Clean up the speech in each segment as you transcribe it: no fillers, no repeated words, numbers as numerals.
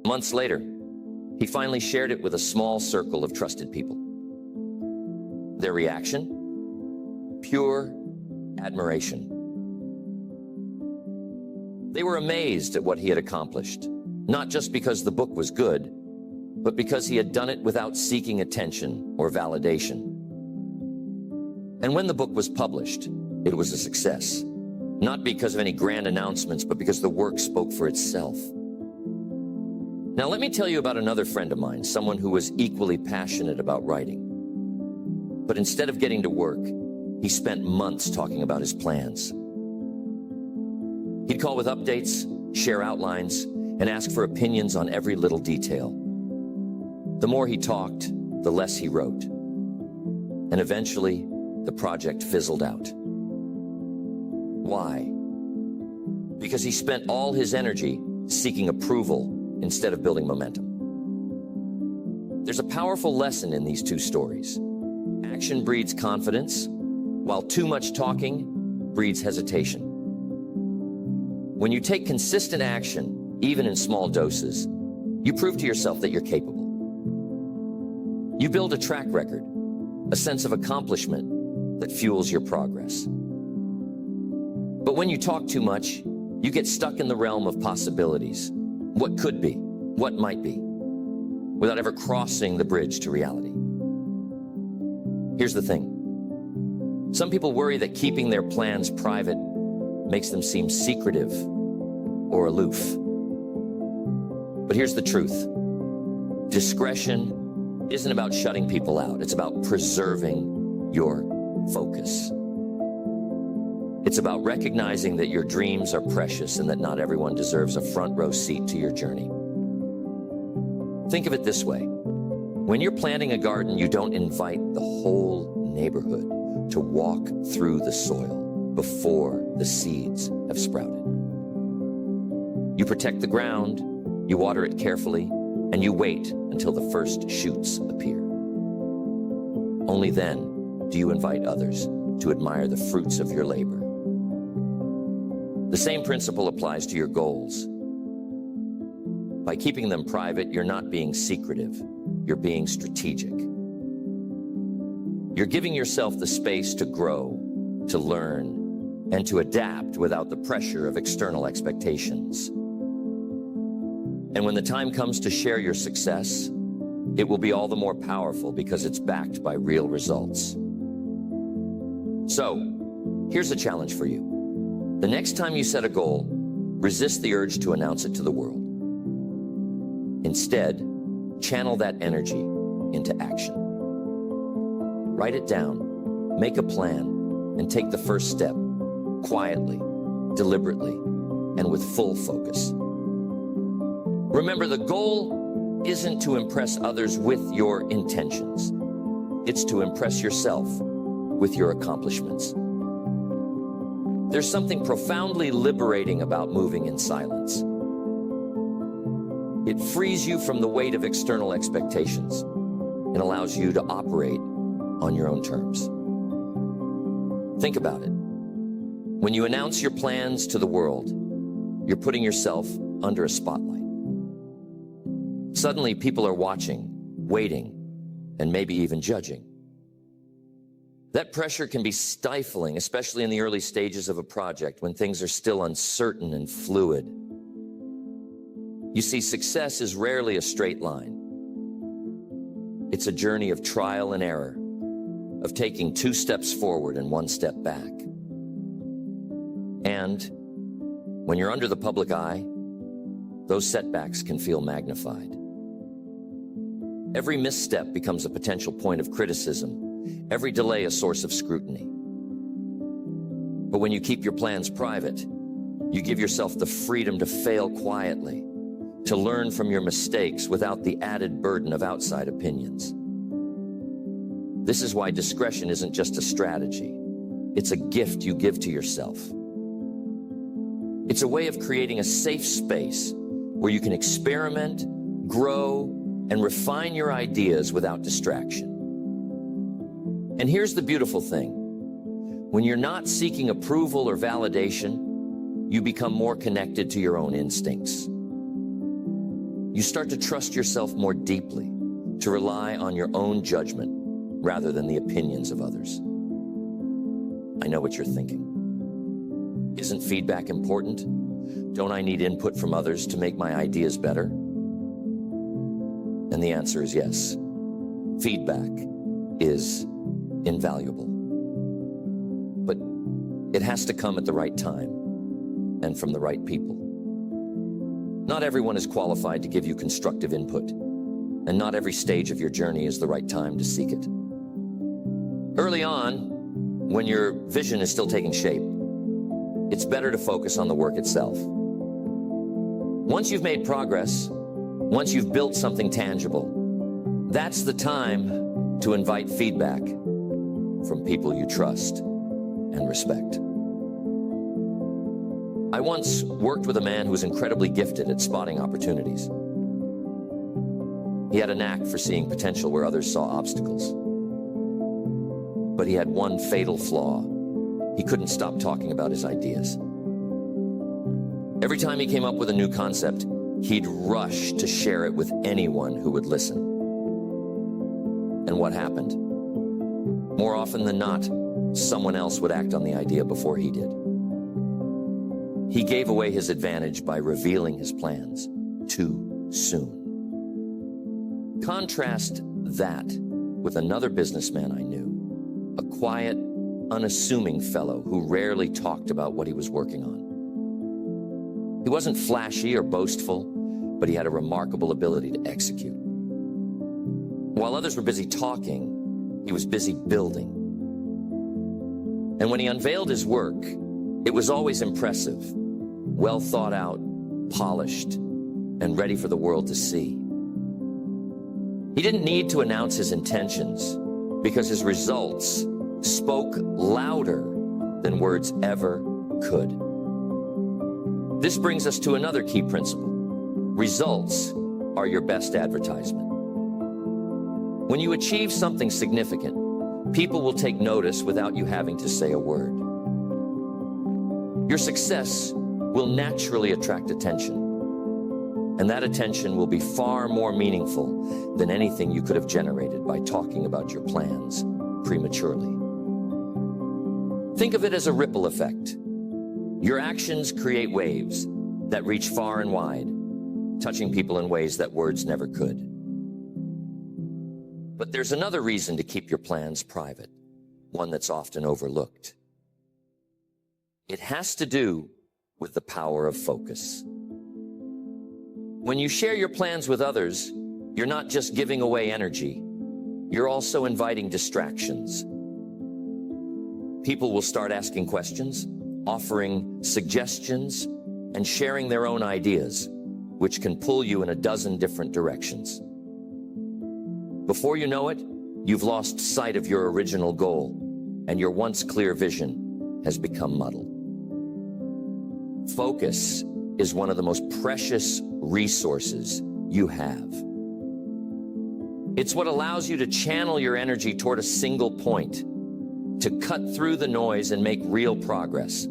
Months later, he finally shared it with a small circle of trusted people. Their reaction? Pure admiration. They were amazed at what he had accomplished, not just because the book was good, but because he had done it without seeking attention or validation. And when the book was published, it was a success, not because of any grand announcements, but because the work spoke for itself. Now, let me tell you about another friend of mine, someone who was equally passionate about writing. But instead of getting to work, he spent months talking about his plans. He'd call with updates, share outlines, and ask for opinions on every little detail. The more he talked, the less he wrote. And eventually, the project fizzled out. Why? Because he spent all his energy seeking approval instead of building momentum. There's a powerful lesson in these two stories. Action breeds confidence, while too much talking breeds hesitation. When you take consistent action, even in small doses, you prove to yourself that you're capable. You build a track record, a sense of accomplishment that fuels your progress. But when you talk too much, you get stuck in the realm of possibilities. What could be, what might be, without ever crossing the bridge to reality. Here's the thing. Some people worry that keeping their plans private makes them seem secretive or aloof. But here's the truth. Discretion isn't about shutting people out. It's about preserving your focus. It's about recognizing that your dreams are precious and that not everyone deserves a front row seat to your journey. Think of it this way. When you're planting a garden, you don't invite the whole neighborhood to walk through the soil before the seeds have sprouted. You protect the ground, you water it carefully, and you wait until the first shoots appear. Only then do you invite others to admire the fruits of your labor. The same principle applies to your goals. By keeping them private, you're not being secretive, you're being strategic. You're giving yourself the space to grow, to learn, and to adapt without the pressure of external expectations. And when the time comes to share your success, it will be all the more powerful because it's backed by real results. So, here's a challenge for you. The next time you set a goal, resist the urge to announce it to the world. Instead, channel that energy into action. Write it down, make a plan, and take the first step, quietly, deliberately, and with full focus. Remember, the goal isn't to impress others with your intentions. It's to impress yourself with your accomplishments. There's something profoundly liberating about moving in silence. It frees you from the weight of external expectations and allows you to operate on your own terms. Think about it. When you announce your plans to the world, you're putting yourself under a spotlight. Suddenly, people are watching, waiting, and maybe even judging. That pressure can be stifling, especially in the early stages of a project when things are still uncertain and fluid. You see, success is rarely a straight line. It's a journey of trial and error, of taking 2 steps forward and 1 step back. And when you're under the public eye, those setbacks can feel magnified. Every misstep becomes a potential point of criticism, every delay a source of scrutiny. But when you keep your plans private, you give yourself the freedom to fail quietly, to learn from your mistakes without the added burden of outside opinions. This is why discretion isn't just a strategy. It's a gift you give to yourself. It's a way of creating a safe space where you can experiment, grow, and refine your ideas without distraction. And here's the beautiful thing. When you're not seeking approval or validation, you become more connected to your own instincts. You start to trust yourself more deeply, to rely on your own judgment rather than the opinions of others. I know what you're thinking. Isn't feedback important? Don't I need input from others to make my ideas better? And the answer is yes. Feedback is invaluable. But it has to come at the right time and from the right people. Not everyone is qualified to give you constructive input, and not every stage of your journey is the right time to seek it. Early on, when your vision is still taking shape, it's better to focus on the work itself. Once you've made progress, once you've built something tangible, that's the time to invite feedback from people you trust and respect. I once worked with a man who was incredibly gifted at spotting opportunities. He had a knack for seeing potential where others saw obstacles. But he had one fatal flaw. He couldn't stop talking about his ideas. Every time he came up with a new concept, he'd rush to share it with anyone who would listen. And what happened? More often than not, someone else would act on the idea before he did. He gave away his advantage by revealing his plans too soon. Contrast that with another businessman I knew, a quiet, unassuming fellow who rarely talked about what he was working on. He wasn't flashy or boastful, but he had a remarkable ability to execute. While others were busy talking, he was busy building. And when he unveiled his work, it was always impressive, well thought out, polished, and ready for the world to see. He didn't need to announce his intentions because his results spoke louder than words ever could. This brings us to another key principle. Results are your best advertisement. When you achieve something significant, people will take notice without you having to say a word. Your success will naturally attract attention, and that attention will be far more meaningful than anything you could have generated by talking about your plans prematurely. Think of it as a ripple effect. Your actions create waves that reach far and wide, touching people in ways that words never could. But there's another reason to keep your plans private, one that's often overlooked. It has to do with the power of focus. When you share your plans with others, you're not just giving away energy, you're also inviting distractions. People will start asking questions, offering suggestions, and sharing their own ideas, which can pull you in a dozen different directions. Before you know it, you've lost sight of your original goal, and your once clear vision has become muddled. Focus is one of the most precious resources you have. It's what allows you to channel your energy toward a single point, to cut through the noise and make real progress.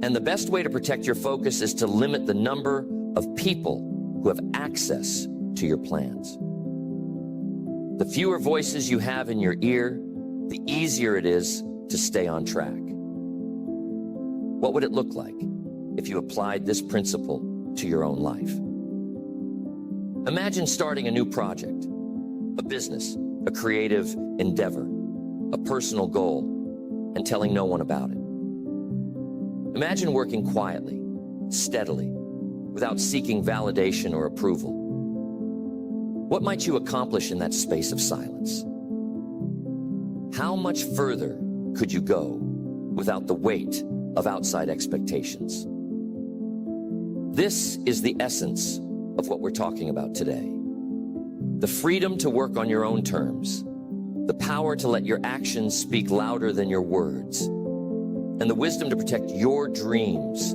And the best way to protect your focus is to limit the number of people who have access to your plans. The fewer voices you have in your ear, the easier it is to stay on track. What would it look like if you applied this principle to your own life? Imagine starting a new project, a business, a creative endeavor, a personal goal, and telling no one about it. Imagine working quietly, steadily, without seeking validation or approval. What might you accomplish in that space of silence? How much further could you go without the weight of outside expectations? This is the essence of what we're talking about today. The freedom to work on your own terms, the power to let your actions speak louder than your words, and the wisdom to protect your dreams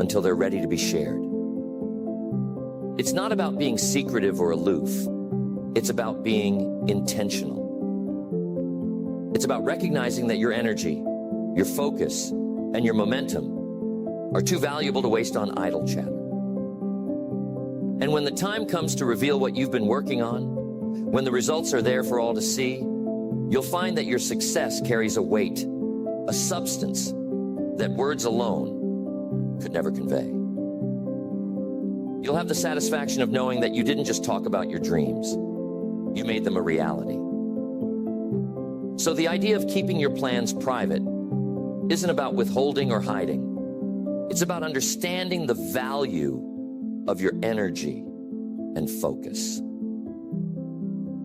until they're ready to be shared. It's not about being secretive or aloof. It's about being intentional. It's about recognizing that your energy, your focus, and your momentum are too valuable to waste on idle chatter. And when the time comes to reveal what you've been working on, when the results are there for all to see, you'll find that your success carries a weight, a substance that words alone could never convey. You'll have the satisfaction of knowing that you didn't just talk about your dreams, you made them a reality. So the idea of keeping your plans private isn't about withholding or hiding. It's about understanding the value of your energy and focus.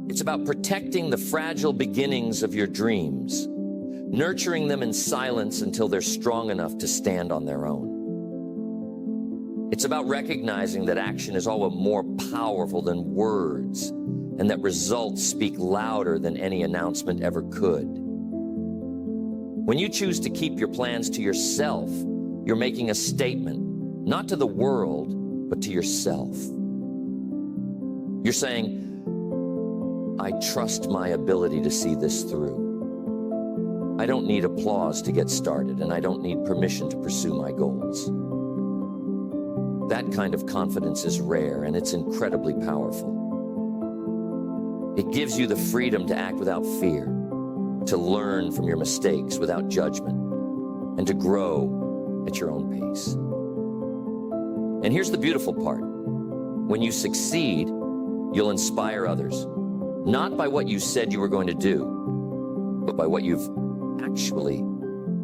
It's about protecting the fragile beginnings of your dreams, nurturing them in silence until they're strong enough to stand on their own. It's about recognizing that action is always more powerful than words, and that results speak louder than any announcement ever could. When you choose to keep your plans to yourself, you're making a statement, not to the world, but to yourself. You're saying, I trust my ability to see this through. I don't need applause to get started, and I don't need permission to pursue my goals. That kind of confidence is rare, and it's incredibly powerful. It gives you the freedom to act without fear, to learn from your mistakes without judgment, and to grow at your own pace. And here's the beautiful part. When you succeed, you'll inspire others, not by what you said you were going to do, but by what you've actually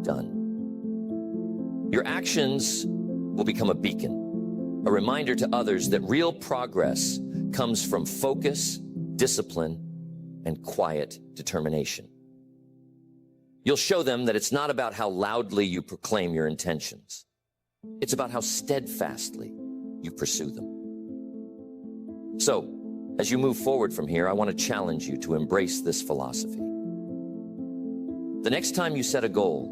done. Your actions will become a beacon, a reminder to others that real progress comes from focus, discipline, and quiet determination. You'll show them that it's not about how loudly you proclaim your intentions. It's about how steadfastly you pursue them. So, as you move forward from here, I want to challenge you to embrace this philosophy. The next time you set a goal,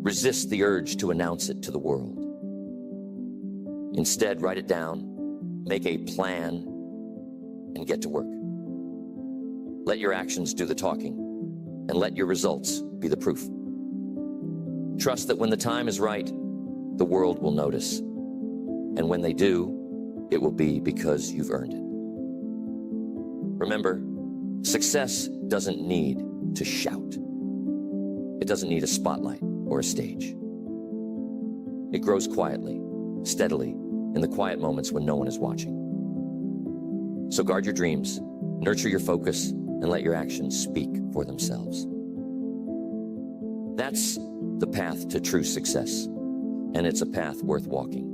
resist the urge to announce it to the world. Instead, write it down, make a plan, and get to work. Let your actions do the talking, and let your results be the proof. Trust that when the time is right, the world will notice. And when they do, it will be because you've earned it. Remember, success doesn't need to shout. It doesn't need a spotlight or a stage. It grows quietly, steadily, in the quiet moments when no one is watching. So guard your dreams, nurture your focus, and let your actions speak for themselves. That's the path to true success, and it's a path worth walking.